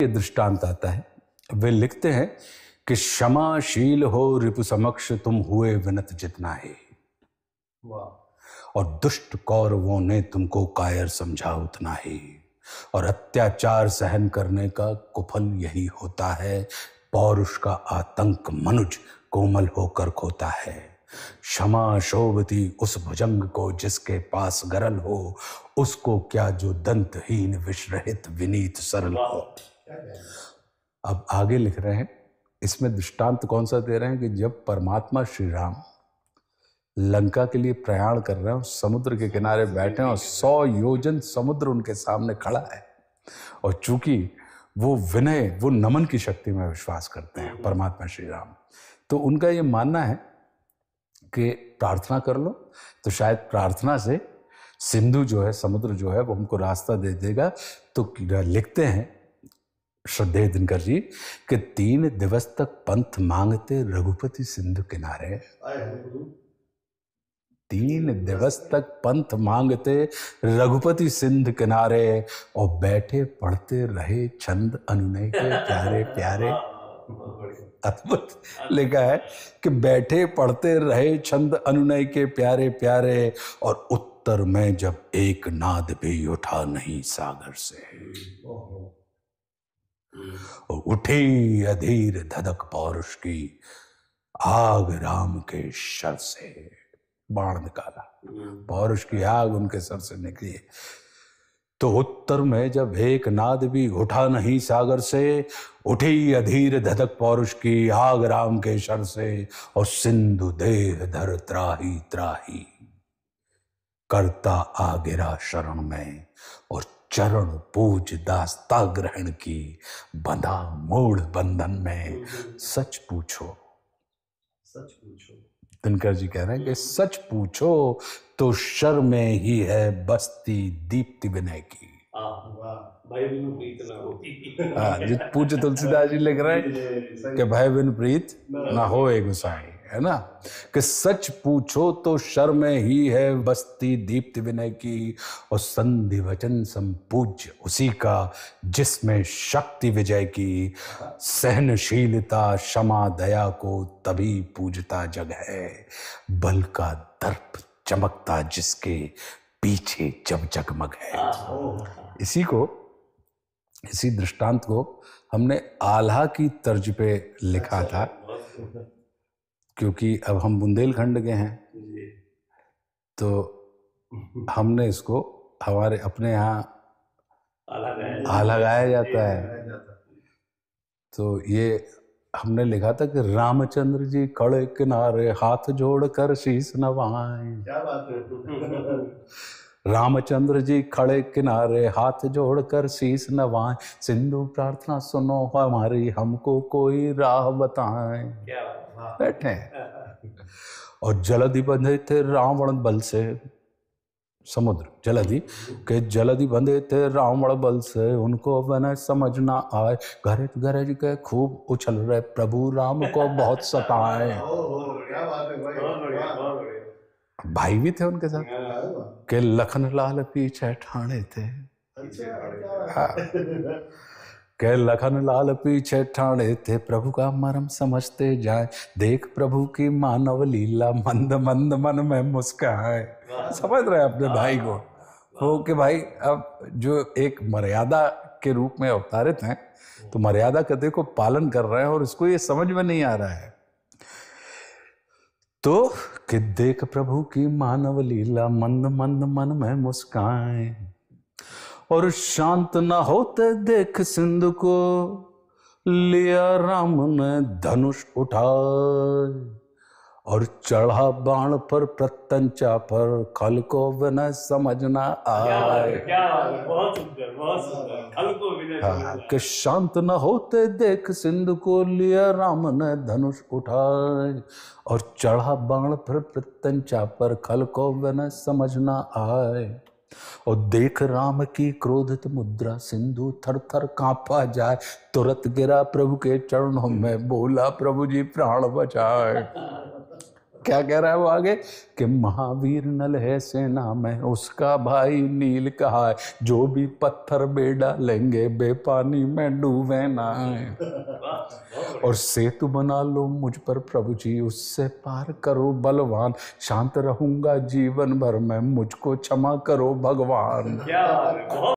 ये दृष्टांत आता है। वे लिखते हैं कि क्षमाशील हो रिपु समक्ष तुम हुए विनत जितना है, और दुष्ट कौरवों ने तुमको कायर समझा उतना ही, और अत्याचार सहन करने का कुफल यही होता है। पौरुष का आतंक मनुज कोमल होकर खोता है। क्षमा शोभती उस भुजंग को जिसके पास गरल हो, उसको क्या जो दंतहीन विषरहित विनीत सरल हो। अब आगे लिख रहे हैं, इसमें दृष्टांत कौन सा दे रहे हैं कि जब परमात्मा श्री राम लंका के लिए प्रयाण कर रहे हैं, समुद्र के किनारे बैठे हैं और 100 योजन समुद्र उनके सामने खड़ा है, और चूंकि वो विनय, वो नमन की शक्ति में विश्वास करते हैं परमात्मा श्री राम, तो उनका ये मानना है कि प्रार्थना कर लो तो शायद प्रार्थना से सिंधु जो है, समुद्र जो है, वो हमको रास्ता दे देगा। तो लिखते हैं श्रद्धेय दिनकर जी कि 3 दिवस तक पंथ मांगते रघुपति सिंधु किनारे। 3 दिवस तक पंथ मांगते रघुपति सिंधु किनारे, और बैठे पढ़ते रहे छंद अनुनय के प्यारे प्यारे। अद्भुत लिखा है कि बैठे पढ़ते रहे छंद अनुनय के प्यारे प्यारे, और उत्तर में जब एक नाद भी उठा नहीं सागर से, और उठी अधीर धधक पौरुष की आग राम के शर से। बाण निकाला, पौरुष की आग उनके सर से निकली। तो उत्तर में जब एक नाद भी उठा नहीं सागर से, उठी अधीर धधक पौरुष की आग राम के शर से, और सिंधु देह धर त्राही त्राही, करता आ गिरा शरण में, और चरण पूज दास्ता ग्रहण की, बंधा मूढ़ बंधन में। सच पूछो, सच पूछो, दिनकर जी कह रहे हैं कि सच पूछो तो शर में ही है बस्ती दीप्ति विनय की। जित पूज्य तुलसीदास जी लिख रहे हैं कि भय बिन प्रीत ना होए गोसाई, है ना, कि सच पूछो तो शर में ही है बस्ती दीप्ति विनय की, और संधि वचन संपूज्य उसी का जिसमें शक्ति विजय की। सहनशीलता क्षमा दया को तभी पूजता जग है, बल का दर्प चमकता जिसके पीछे जब जगमग है। इसी दृष्टांत को हमने आल्हा की तर्ज पे लिखा था, क्योंकि अब हम बुंदेलखंड के हैं, तो हमने इसको हमारे अपने यहाँ आल्हा गाया जाता है। तो ये हमने लिखा था कि रामचंद्र जी खड़े किनारे हाथ जोड़कर शीश नवाएं। क्या बात है। रामचंद्र जी खड़े किनारे हाथ जोड़कर शीश नवाएं, सिंधु प्रार्थना सुनो हमारी, हमको कोई राह बताएं। बैठे और जलधि बंधे थे रावण बल से, समुद्र जलधि के जलधि बंधे थे रावण बल से, उनको बने समझ ना आए, गरज गरज के खूब उछल रहे, प्रभु राम को बहुत सताए। भाई भी थे उनके साथ के लखन लाल पीछे ठाणे थे, के लखन लाल पीछे ठाणे थे, प्रभु का मर्म समझते जाए, देख प्रभु की मानव लीला, मंद मंद मन में मुस्काए। समझ रहे अपने भाई को, वो कि भाई अब जो एक मर्यादा के रूप में अवतारित हैं, तो मर्यादा का देखो पालन कर रहे हैं, और इसको ये समझ में नहीं आ रहा है। तो कि देख प्रभु की मानव लीला, मंद मंद मन में मुस्काए, और शांत न होते देख सिंधु को, लिया राम ने धनुष उठाए, और चढ़ा बाण पर प्रत्यंचा पर, खल को विनय समझ न आए। बहुत सुंदर, बहुत सुंदर, खल को विनय। कि शांत न होते देख सिंधु को, लिया राम ने धनुष उठाए, और चढ़ा बाण पर प्रत्यंचा पर, खल को विनय समझ न आए, और देख राम की क्रोधित मुद्रा, सिंधु थर थर कांपा जाए, तुरंत गिरा प्रभु के चरणों में, बोला प्रभु जी प्राण बचाए। क्या कह रहा है वो आगे कि महावीर नल है सेना में, उसका भाई नील कहा है, जो भी पत्थर बे डालेंगे बेपानी में डूबे ना। और सेतु बना लो मुझ पर प्रभु जी, उससे पार करो बलवान, शांत रहूंगा जीवन भर में, मुझको क्षमा करो भगवान।